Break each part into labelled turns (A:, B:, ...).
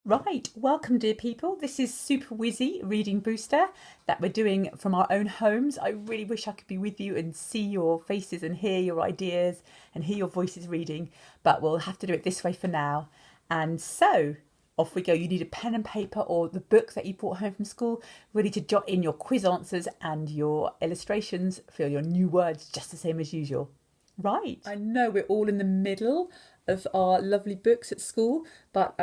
A: Right, welcome dear people. This is Super Whizzy Reading Booster that we're doing from our own homes. I really wish I could be with you and see your faces and hear your ideas and hear your voices reading, but we'll have to do it this way for now. And so off we go. You need a pen and paper or the book that you brought home from school, ready to jot in your quiz answers and your illustrations for your new words, just the same as usual. Right, I know we're all in the middle of our lovely books at school, but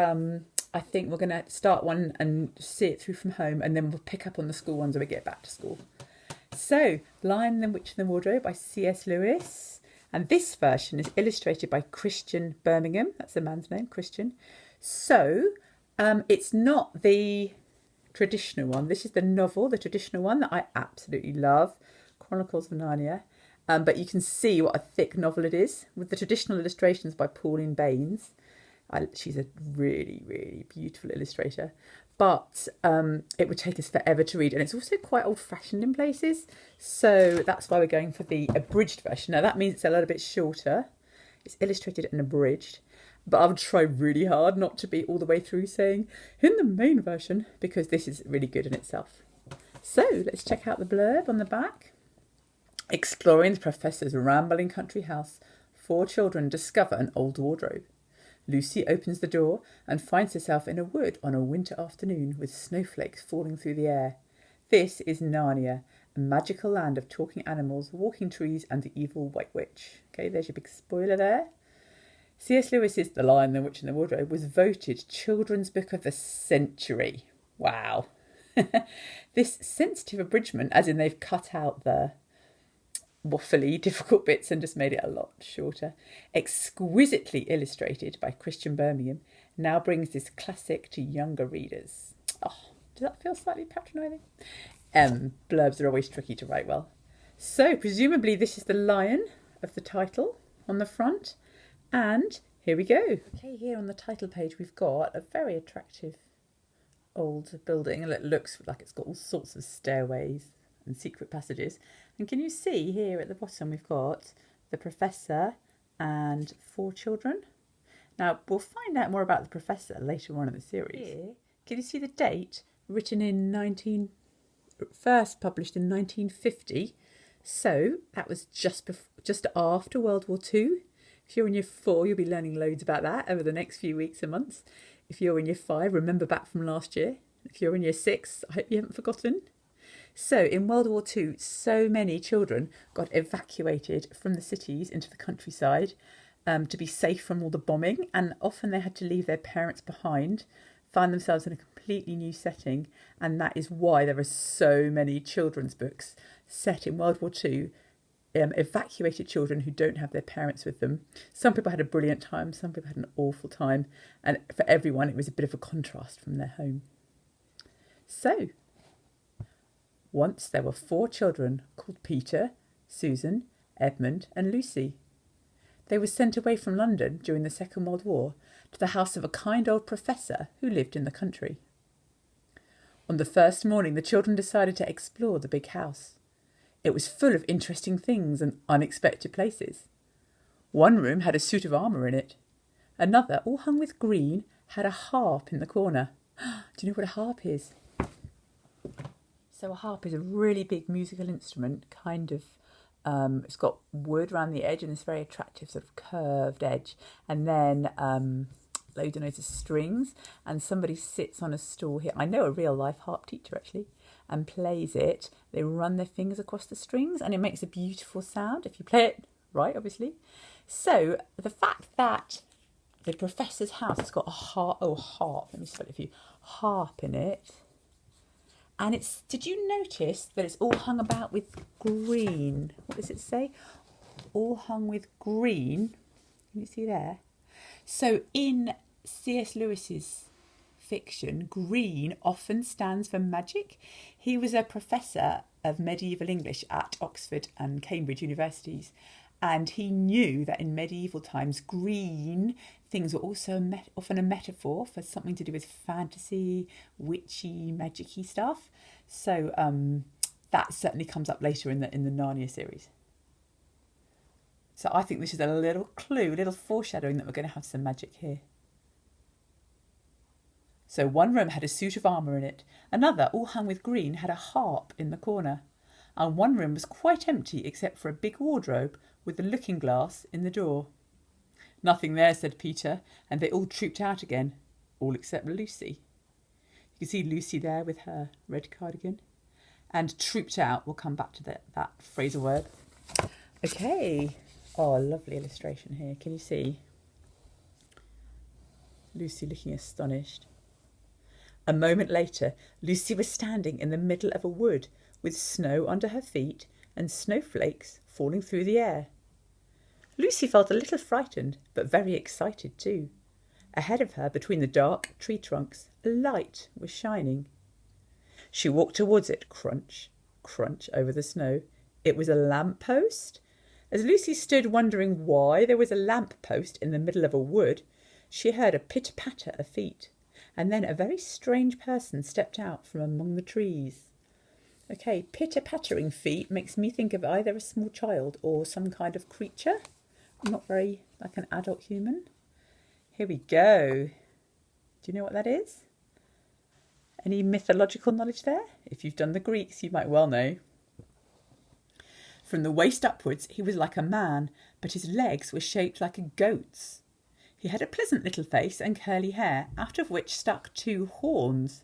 A: I think we're going to start one and see it through from home, and then we'll pick up on the school ones when we get back to school. So, Lion, the Witch and the Wardrobe by C.S. Lewis. And this version is illustrated by Christian Birmingham. That's the man's name, Christian. So, it's not the traditional one. This is the novel, the traditional one that I absolutely love, Chronicles of Narnia. But you can see what a thick novel it is, with the traditional illustrations by Pauline Baynes. She's a really, really beautiful illustrator, but it would take us forever to read, and it's also quite old-fashioned in places, so that's why we're going for the abridged version. Now that means it's a little bit shorter. It's illustrated and abridged, but I would try really hard not to be all the way through saying in the main version, because this is really good in itself. So let's check out the blurb on the back. Exploring the professor's rambling country house, 4 children discover an old wardrobe. Lucy opens the door and finds herself in a wood on a winter afternoon with snowflakes falling through the air. This is Narnia, a magical land of talking animals, walking trees and the evil White Witch. Okay, there's your big spoiler there. C.S. Lewis's The Lion, the Witch and the Wardrobe was voted Children's Book of the Century. Wow. This sensitive abridgment, as in they've cut out the waffly, difficult bits and just made it a lot shorter, exquisitely illustrated by Christian Birmingham, now brings this classic to younger readers. Oh, does that feel slightly patronising? Blurbs are always tricky to write well. So, presumably this is the lion of the title on the front, and here we go. Okay, here on the title page we've got a very attractive old building, and it looks like it's got all sorts of stairways and secret passages. And can you see here at the bottom we've got the professor and 4 children. Now we'll find out more about the professor later on in the series. Here, can you see the date? Written in first published in 1950. So that was just after World War II. If you're in year 4, you'll be learning loads about that over the next few weeks and months. If you're in year 5, remember back from last year. If you're in year 6, I hope you haven't forgotten. So in World War II, so many children got evacuated from the cities into the countryside to be safe from all the bombing, and often they had to leave their parents behind, find themselves in a completely new setting, and that is why there are so many children's books set in World War II, evacuated children who don't have their parents with them. Some people had a brilliant time, some people had an awful time, and for everyone it was a bit of a contrast from their home. So, once there were 4 children called Peter, Susan, Edmund and Lucy. They were sent away from London during the Second World War to the house of a kind old professor who lived in the country. On the first morning, the children decided to explore the big house. It was full of interesting things and unexpected places. One room had a suit of armour in it. Another, all hung with green, had a harp in the corner. Do you know what a harp is? So a harp is a really big musical instrument, kind of, it's got wood around the edge and this very attractive sort of curved edge. And then loads and loads of strings, and somebody sits on a stool here. I know a real life harp teacher actually, and plays it. They run their fingers across the strings and it makes a beautiful sound if you play it right, obviously. So the fact that the professor's house has got a harp, let me spell it for you, harp in it. And did you notice that it's all hung about with green? What does it say? All hung with green. Can you see there? So in C.S. Lewis's fiction, green often stands for magic. He was a professor of medieval English at Oxford and Cambridge universities. And he knew that in medieval times, green things were also often a metaphor for something to do with fantasy, witchy, magic-y stuff. So that certainly comes up later in the Narnia series. So I think this is a little clue, a little foreshadowing that we're going to have some magic here. So one room had a suit of armour in it, another, all hung with green, had a harp in the corner, and one room was quite empty except for a big wardrobe with a looking-glass in the door. Nothing there, said Peter, and they all trooped out again, all except Lucy. You can see Lucy there with her red cardigan. And trooped out, we'll come back to that phrasal verb. Okay. Oh, lovely illustration here. Can you see? Lucy looking astonished. A moment later, Lucy was standing in the middle of a wood with snow under her feet and snowflakes falling through the air. Lucy felt a little frightened, but very excited too. Ahead of her, between the dark tree trunks, a light was shining. She walked towards it, crunch, crunch, over the snow. It was a lamp-post. As Lucy stood wondering why there was a lamp-post in the middle of a wood, she heard a pitter-patter of feet, and then a very strange person stepped out from among the trees. Okay, pitter-pattering feet makes me think of either a small child or some kind of creature. Not very like an adult human. Here we go. Do you know what that is? Any mythological knowledge there? If you've done the Greeks, you might well know. From the waist upwards, he was like a man, but his legs were shaped like a goat's. He had a pleasant little face and curly hair, out of which stuck 2 horns.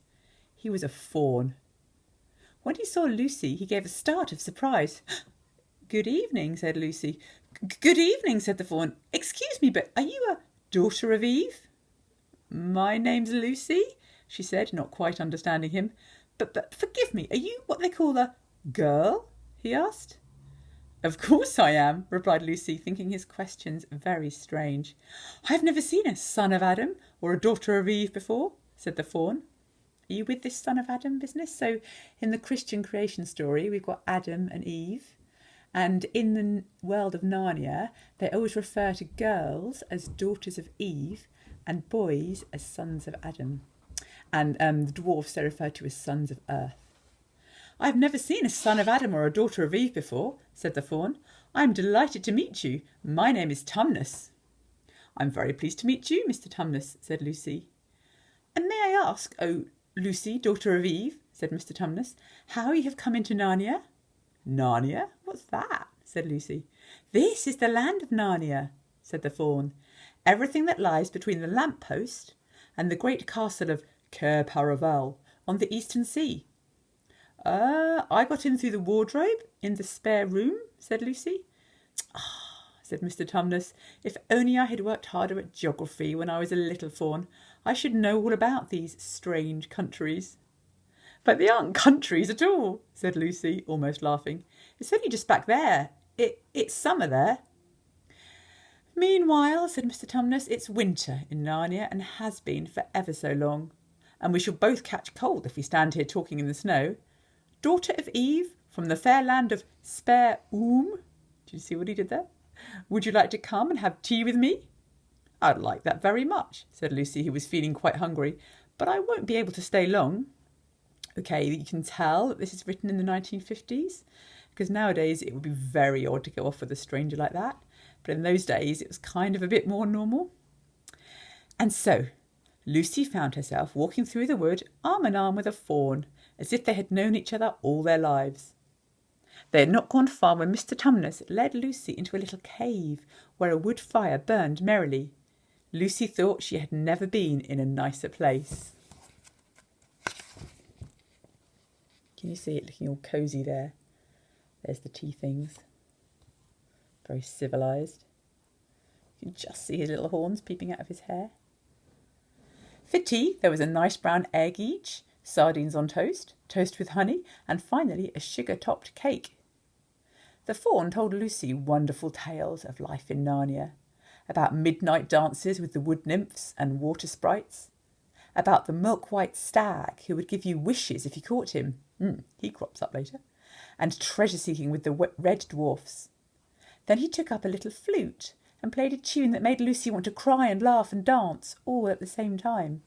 A: He was a fawn. When he saw Lucy, he gave a start of surprise. "Good evening," said Lucy. "Good evening," said the fawn. "Excuse me, but are you a daughter of Eve?" "My name's Lucy," she said, not quite understanding him. But forgive me, are you what they call a girl?" he asked. "Of course I am," replied Lucy, thinking his questions very strange. "I have never seen a son of Adam or a daughter of Eve before," said the fawn. Are you with this son of Adam business? So in the Christian creation story, we've got Adam and Eve. And in the world of Narnia, they always refer to girls as daughters of Eve and boys as sons of Adam. And the dwarfs are referred to as sons of Earth. "I've never seen a son of Adam or a daughter of Eve before," said the fawn. "I'm delighted to meet you. My name is Tumnus." "I'm very pleased to meet you, Mr. Tumnus," said Lucy. "And may I ask, oh, Lucy, daughter of Eve," said Mr. Tumnus, "how you have come into Narnia?" "Narnia? What's that?" said Lucy. "This is the land of Narnia," said the fawn. "Everything that lies between the lamp-post and the great castle of Cair Paravel on the eastern sea." I got in through the wardrobe in the spare room," said Lucy. "Ah," said Mr. Tumnus, "if only I had worked harder at geography when I was a little fawn, I should know all about these strange countries." "But they aren't countries at all," said Lucy, almost laughing. "It's only just back there. It's summer there." "Meanwhile," said Mr. Tumnus, "it's winter in Narnia and has been for ever so long. And we shall both catch cold if we stand here talking in the snow. Daughter of Eve, from the fair land of Spare Oom." Do you see what he did there? "Would you like to come and have tea with me?" "I'd like that very much," said Lucy, who was feeling quite hungry, "but I won't be able to stay long." Okay, you can tell that this is written in the 1950s, because nowadays it would be very odd to go off with a stranger like that. But in those days, it was kind of a bit more normal. And so Lucy found herself walking through the wood arm in arm with a fawn, as if they had known each other all their lives. They had not gone far when Mr. Tumnus led Lucy into a little cave where a wood fire burned merrily. Lucy thought she had never been in a nicer place. Can you see it looking all cosy there? There's the tea things. Very civilised. You can just see his little horns peeping out of his hair. For tea, there was a nice brown egg each, sardines on toast, toast with honey, and finally a sugar-topped cake. The fawn told Lucy wonderful tales of life in Narnia, about midnight dances with the wood nymphs and water sprites, about the milk-white stag who would give you wishes if you caught him. He crops up later. And treasure-seeking with the red dwarfs. Then he took up a little flute and played a tune that made Lucy want to cry and laugh and dance all at the same time.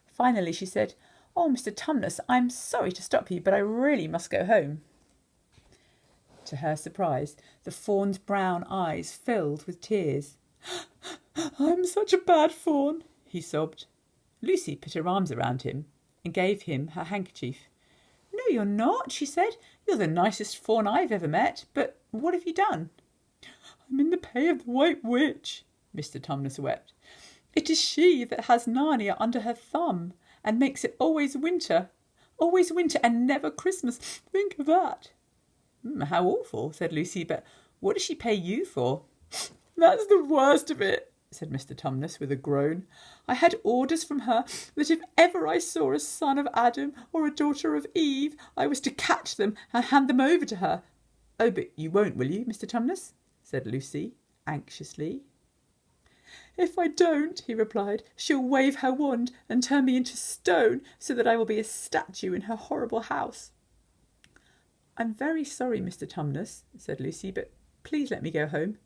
A: Finally she said, "Oh, Mr. Tumnus, I'm sorry to stop you, but I really must go home." To her surprise, the fawn's brown eyes filled with tears. "I'm such a bad fawn," he sobbed. Lucy put her arms around him and gave him her handkerchief. "No, you're not," she said. "You're the nicest fawn I've ever met. But what have you done?" "I'm in the pay of the White Witch," Mr. Tumnus wept. "It is she that has Narnia under her thumb and makes it always winter and never Christmas. Think of that." "How awful," said Lucy. "But what does she pay you for?" "That's the worst of it," said Mr. Tumnus with a groan. "I had orders from her that if ever I saw a son of Adam or a daughter of Eve, I was to catch them and hand them over to her." "Oh, but you won't, will you, Mr. Tumnus?" said Lucy anxiously. "If I don't," he replied, "she'll wave her wand and turn me into stone so that I will be a statue in her horrible house." "I'm very sorry, Mr. Tumnus," said Lucy, "but please let me go home."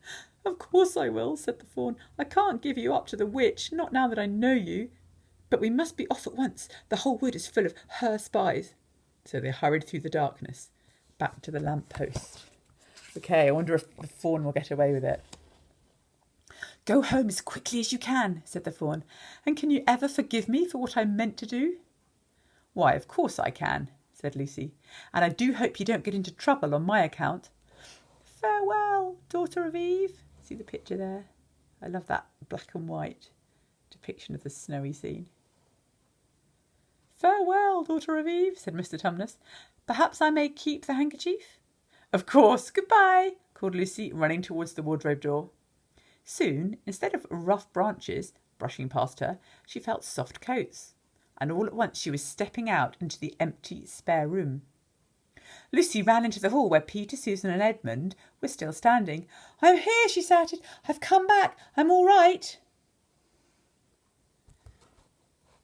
A: "Of course I will," said the fawn. "I can't give you up to the witch, not now that I know you. But we must be off at once. The whole wood is full of her spies." So they hurried through the darkness, back to the lamp post. Okay, I wonder if the fawn will get away with it. "Go home as quickly as you can," said the fawn. "And can you ever forgive me for what I meant to do?" "Why, of course I can," said Lucy. "And I do hope you don't get into trouble on my account." "Farewell, daughter of Eve." See the picture there? I love that black and white depiction of the snowy scene. "Farewell, daughter of Eve," said Mr. Tumnus. "Perhaps I may keep the handkerchief?" "Of course. Goodbye," called Lucy, running towards the wardrobe door. Soon, instead of rough branches brushing past her, she felt soft coats, and all at once she was stepping out into the empty spare room. Lucy ran into the hall where Peter, Susan and Edmund were still standing. "I'm here," she shouted. "I've come back. I'm all right."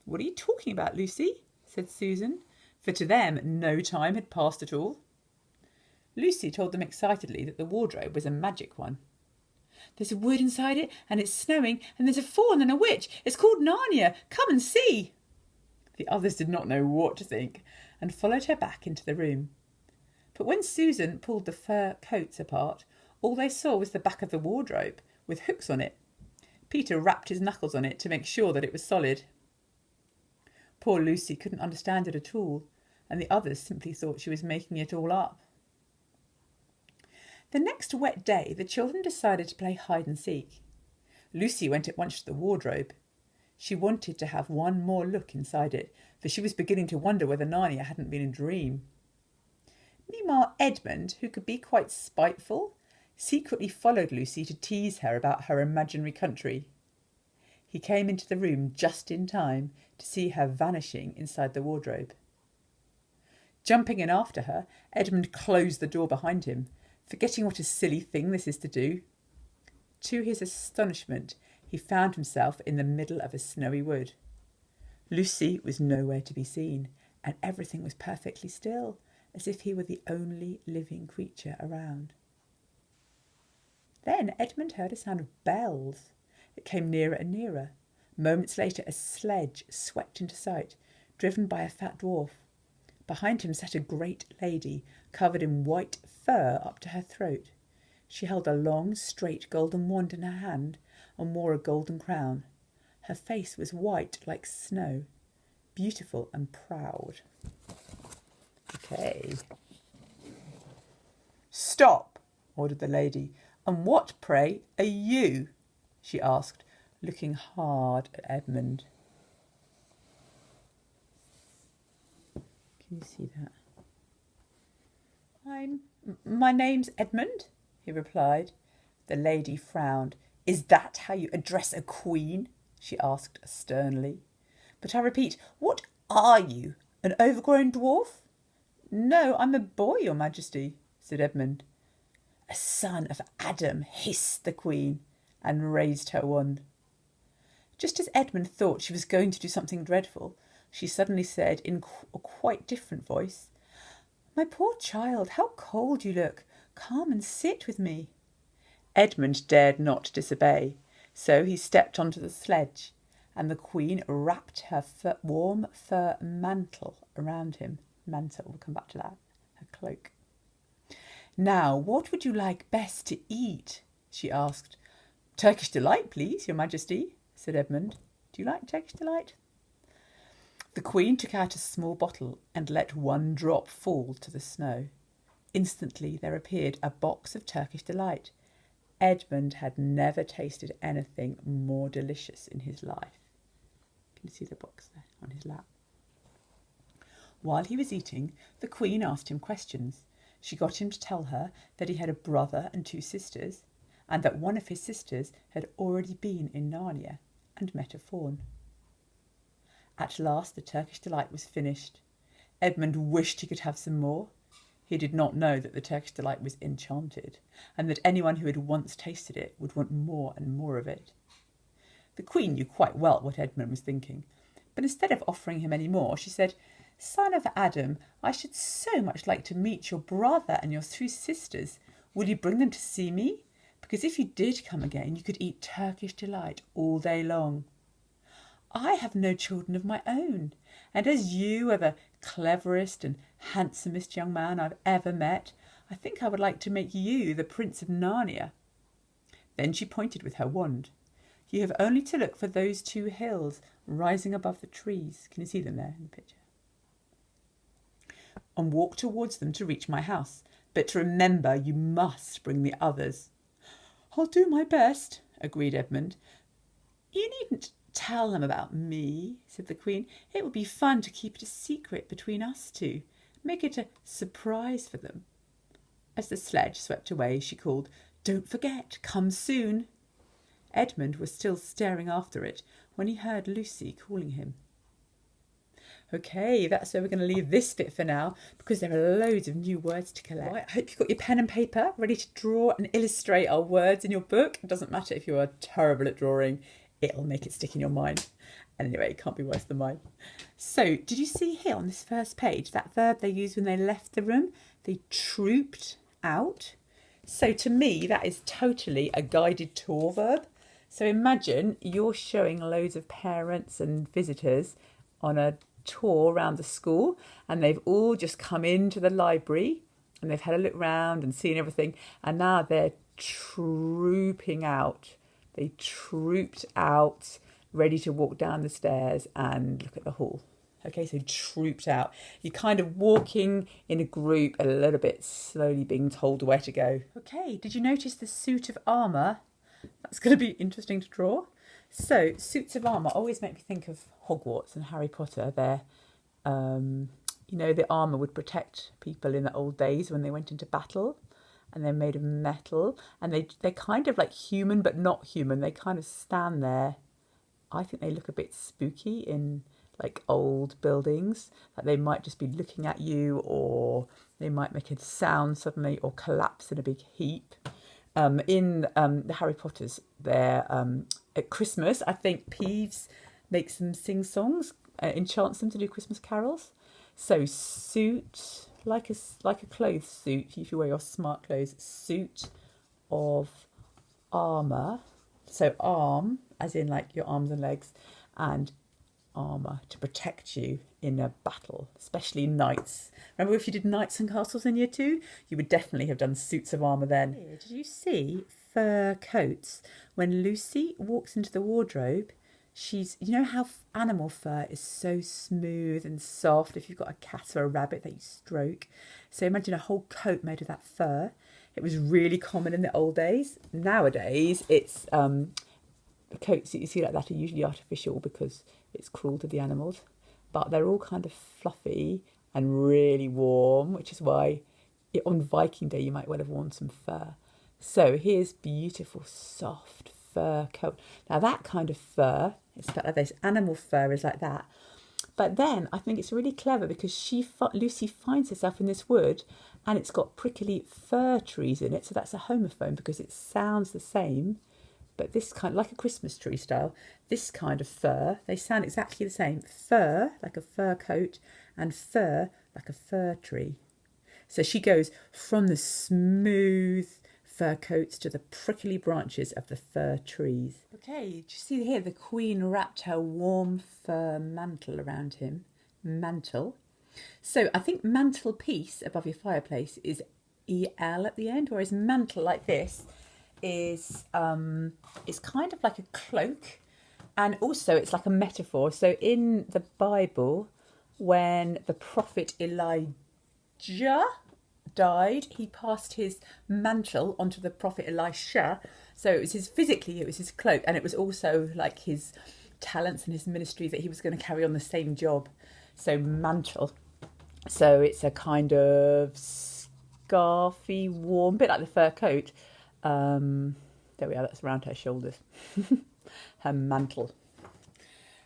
A: "What are you talking about, Lucy?" said Susan, for to them no time had passed at all. Lucy told them excitedly that the wardrobe was a magic one. "There's a wood inside it, and it's snowing, and there's a fawn and a witch. It's called Narnia. Come and see." The others did not know what to think, and followed her back into the room. But when Susan pulled the fur coats apart, all they saw was the back of the wardrobe, with hooks on it. Peter rapped his knuckles on it to make sure that it was solid. Poor Lucy couldn't understand it at all, and the others simply thought she was making it all up. The next wet day, the children decided to play hide and seek. Lucy went at once to the wardrobe. She wanted to have one more look inside it, for she was beginning to wonder whether Narnia hadn't been a dream. Meanwhile, Edmund, who could be quite spiteful, secretly followed Lucy to tease her about her imaginary country. He came into the room just in time to see her vanishing inside the wardrobe. Jumping in after her, Edmund closed the door behind him, forgetting what a silly thing this is to do. To his astonishment, he found himself in the middle of a snowy wood. Lucy was nowhere to be seen, and everything was perfectly still, as if he were the only living creature around. Then Edmund heard a sound of bells. It came nearer and nearer. Moments later, a sledge swept into sight, driven by a fat dwarf. Behind him sat a great lady, covered in white fur up to her throat. She held a long, straight golden wand in her hand and wore a golden crown. Her face was white like snow, beautiful and proud. Okay. "Stop," ordered the lady. "And what, pray, are you?" she asked, looking hard at Edmund. Can you see that? My name's Edmund," he replied. The lady frowned. "Is that how you address a queen?" she asked sternly. "But I repeat, what are you, an overgrown dwarf?" "No, I'm a boy, your majesty," said Edmund. "A son of Adam," hissed the queen, and raised her wand. Just as Edmund thought she was going to do something dreadful, she suddenly said in a quite different voice, "My poor child, how cold you look. Come and sit with me." Edmund dared not disobey, so he stepped onto the sledge, and the queen wrapped her warm fur mantle around him. We'll come back to that. Her cloak. "Now, what would you like best to eat?" she asked. "Turkish delight, please, your majesty," said Edmund. "Do you like Turkish delight?" The Queen took out a small bottle and let one drop fall to the snow. Instantly there appeared a box of Turkish delight. Edmund had never tasted anything more delicious in his life. Can you see the box there on his lap? While he was eating, the Queen asked him questions. She got him to tell her that he had a brother and 2 sisters, and that one of his sisters had already been in Narnia and met a faun. At last the Turkish delight was finished. Edmund wished he could have some more. He did not know that the Turkish delight was enchanted, and that anyone who had once tasted it would want more and more of it. The Queen knew quite well what Edmund was thinking, but instead of offering him any more, she said, "Son of Adam, I should so much like to meet your brother and your 2 sisters. Will you bring them to see me? Because if you did come again, you could eat Turkish delight all day long." "I have no children of my own, and as you are the cleverest and handsomest young man I've ever met, I think I would like to make you the Prince of Narnia." Then she pointed with her wand. "You have only to look for those 2 hills rising above the trees." Can you see them there in the picture? "And walk towards them to reach my house. But remember, you must bring the others." "I'll do my best," agreed Edmund. "You needn't tell them about me," said the Queen. "It would be fun to keep it a secret between us 2. Make it a surprise for them." As the sledge swept away, she called, "Don't forget, come soon." Edmund was still staring after it when he heard Lucy calling him. Okay, that's where we're going to leave this bit for now, because there are loads of new words to collect. Right, I hope you've got your pen and paper ready to draw and illustrate our words in your book. It doesn't matter if you are terrible at drawing, it'll make it stick in your mind. Anyway, it can't be worse than mine. So, did you see here on this first page, that verb they used when they left the room? They trooped out. So to me, that is totally a guided tour verb. So imagine you're showing loads of parents and visitors on a tour around the school, and they've all just come into the library and they've had a look round and seen everything, and now they're trooping out. They trooped out, ready to walk down the stairs and look at the hall. Okay, so trooped out. You're kind of walking in a group a little bit slowly, being told where to go. Okay, did you notice the suit of armour? That's going to be interesting to draw. So, suits of armour always make me think of Hogwarts and Harry Potter. They're, the armour would protect people in the old days when they went into battle. And they're made of metal. And they're kind of like human, but not human. They kind of stand there. I think they look a bit spooky in like old buildings. Like they might just be looking at you, or they might make a sound suddenly, or collapse in a big heap. In the Harry Potters, they're at Christmas, I think Peeves makes them sing songs, enchants them to do Christmas carols. So suit, like a clothes suit, if you wear your smart clothes, suit of armour. So arm, as in like your arms and legs, and armour to protect you in a battle, especially knights. Remember if you did knights and castles in year 2, you would definitely have done suits of armour then. Did you see fur coats? When Lucy walks into the wardrobe, you know how animal fur is so smooth and soft if you've got a cat or a rabbit that you stroke. So imagine a whole coat made of that fur. It was really common in the old days. Nowadays, it's the coats that you see like that are usually artificial because it's cruel to the animals, but they're all kind of fluffy and really warm, which is why on Viking Day you might well have worn some fur. So here's beautiful soft fur coat. Now that kind of fur, it's like this, animal fur is like that. But then I think it's really clever because Lucy finds herself in this wood and it's got prickly fir trees in it, so that's a homophone because it sounds the same. But this kind, like a Christmas tree style, this kind of fur, they sound exactly the same. Fur, like a fur coat, and fir, like a fir tree. So she goes from the smooth fur coats to the prickly branches of the fir trees. Okay, do you see here the Queen wrapped her warm fur mantle around him. Mantle. So I think mantelpiece above your fireplace is EL at the end, whereas mantle like this is kind of like a cloak, And also it's like a metaphor. So in the Bible, when the prophet Elijah died, he passed his mantle onto the prophet Elisha. So it was it was his cloak, and it was also like his talents and his ministry that he was going to carry on the same job. So mantle. So it's a kind of scarfy, warm, bit like the fur coat. There we are, that's around her shoulders. Her mantle.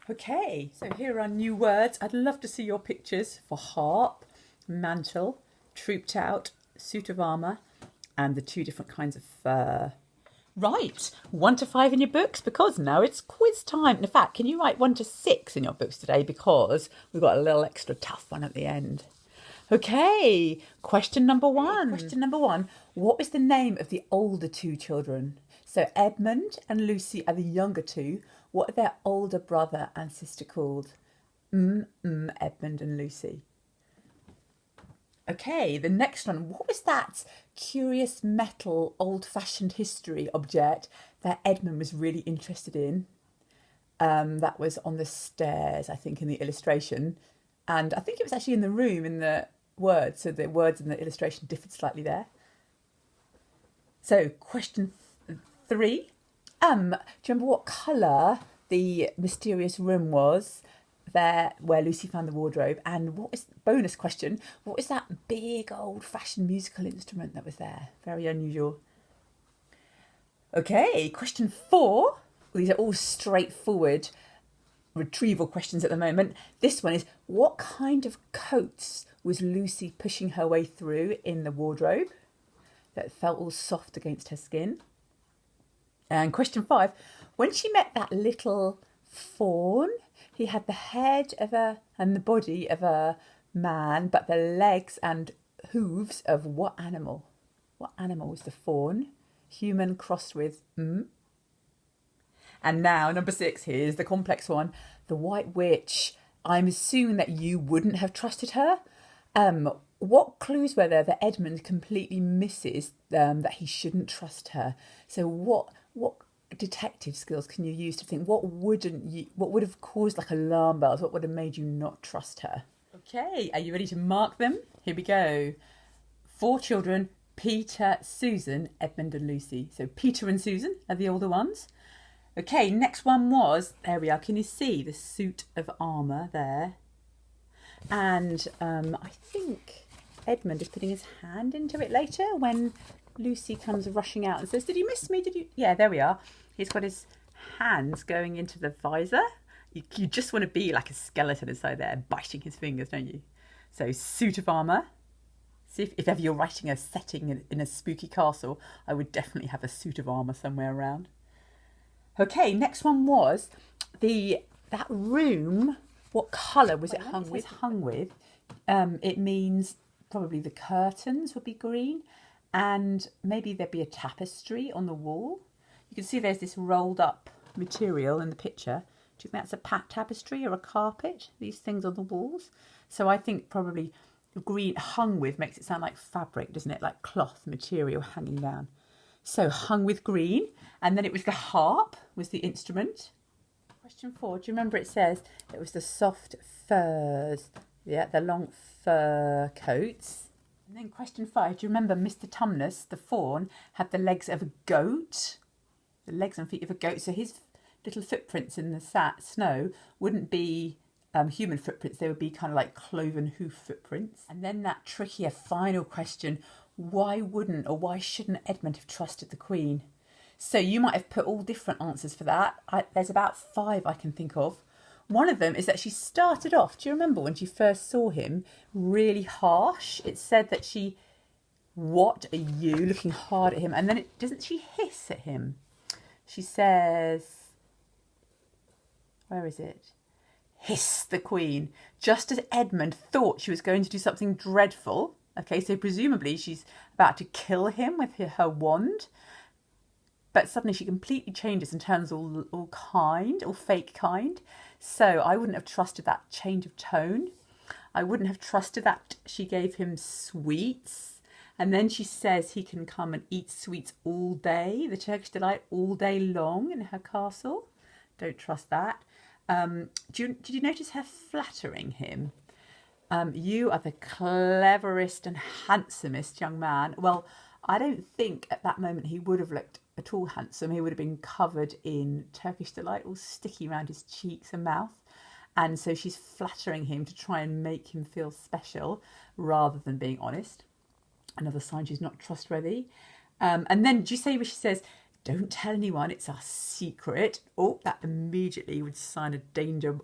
A: Okay, so here are new words. I'd love to see your pictures for harp, mantle, trooped out, suit of armour, and the 2 different kinds of fur. Right, 1 to 5 in your books, because now it's quiz time. In fact, can you write 1 to 6 in your books today, because we've got a little extra tough one at the end. Okay, question number 1. Question number 1. What is the name of the older 2 children? So Edmund and Lucy are the younger 2. What are their older brother and sister called? Edmund and Lucy. Okay, the next one. What was that curious metal, old-fashioned history object that Edmund was really interested in? That was on the stairs, I think, in the illustration. And I think it was actually in the room in the words. So the words in the illustration differed slightly there. So question 3. Do you remember what colour the mysterious room was there where Lucy found the wardrobe? And what is, bonus question, what is that big old-fashioned musical instrument that was there? Very unusual. Okay, question 4. These are all straightforward retrieval questions at the moment. This one is, what kind of coats was Lucy pushing her way through in the wardrobe that felt all soft against her skin? And question 5, when she met that little fawn, he had the head of and the body of a man, but the legs and hooves of what animal? What animal was the fawn? Human crossed with And now, number 6, here's the complex one. The White Witch. I'm assuming that you wouldn't have trusted her. What clues were there that Edmund completely misses that he shouldn't trust her? So what detective skills can you use to think what would have caused like alarm bells? What would have made you not trust her? Okay, are you ready to mark them? Here we go. 4 children, Peter, Susan, Edmund and Lucy. So Peter and Susan are the older ones. Okay, next one was, there we are, can you see the suit of armour there? And I think Edmund is putting his hand into it later when Lucy comes rushing out and says, did you miss me? Did you? Yeah, there we are. He's got his hands going into the visor. You just want to be like a skeleton inside there, biting his fingers, don't you? So suit of armour. See, if ever you're writing a setting in a spooky castle, I would definitely have a suit of armour somewhere around. Okay, next one was that room. What colour was it hung with? It means probably the curtains would be green, and maybe there'd be a tapestry on the wall. You can see there's this rolled up material in the picture. Do you think that's a tapestry or a carpet? These things on the walls. So I think probably green hung with makes it sound like fabric, doesn't it? Like cloth material hanging down. So hung with green, and then it was the harp was the instrument. Question 4, do you remember it says it was the soft furs, yeah, the long fur coats. And then question 5, do you remember Mr Tumnus, the fawn, had the legs of a goat? The legs and feet of a goat, so his little footprints in the snow wouldn't be human footprints, they would be kind of like cloven hoof footprints. And then that trickier final question, why shouldn't Edmund have trusted the Queen? So you might have put all different answers for that. There's about 5 I can think of. One of them is that she started off, do you remember when she first saw him, really harsh? It said that she, what are you, looking hard at him, and then doesn't she hiss at him? She says, where is it? Hiss the Queen, just as Edmund thought she was going to do something dreadful. Okay, so presumably she's about to kill him with her wand. But suddenly she completely changes and turns all kind, all fake kind. So I wouldn't have trusted that change of tone. I wouldn't have trusted that she gave him sweets. And then she says he can come and eat sweets all day, the Turkish delight, all day long in her castle. Don't trust that. Did you notice her flattering him? You are the cleverest and handsomest young man. Well, I don't think at that moment he would have looked at all handsome. He would have been covered in Turkish delight, all sticky around his cheeks and mouth. And so she's flattering him to try and make him feel special rather than being honest. Another sign she's not trustworthy. And then, do you say where she says, don't tell anyone, it's our secret? Oh, that immediately would sign a danger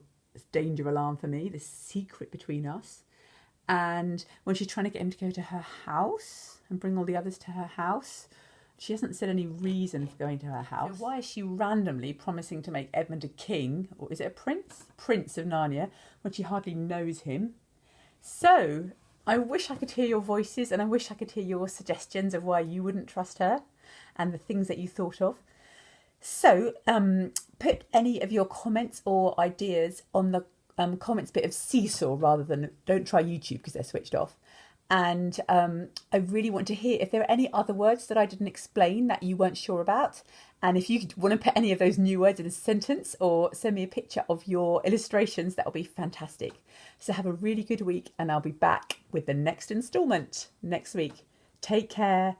A: alarm for me, the secret between us. And when she's trying to get him to go to her house and bring all the others to her house, she hasn't said any reason for going to her house. So why is she randomly promising to make Edmund a king, or is it a prince? Prince of Narnia, when she hardly knows him. So I wish I could hear your voices, and I wish I could hear your suggestions of why you wouldn't trust her and the things that you thought of. So put any of your comments or ideas on the comments bit of Seesaw rather than, don't try YouTube because they're switched off. And I really want to hear if there are any other words that I didn't explain that you weren't sure about. And if you want to put any of those new words in a sentence or send me a picture of your illustrations, that will be fantastic. So have a really good week, and I'll be back with the next instalment next week. Take care.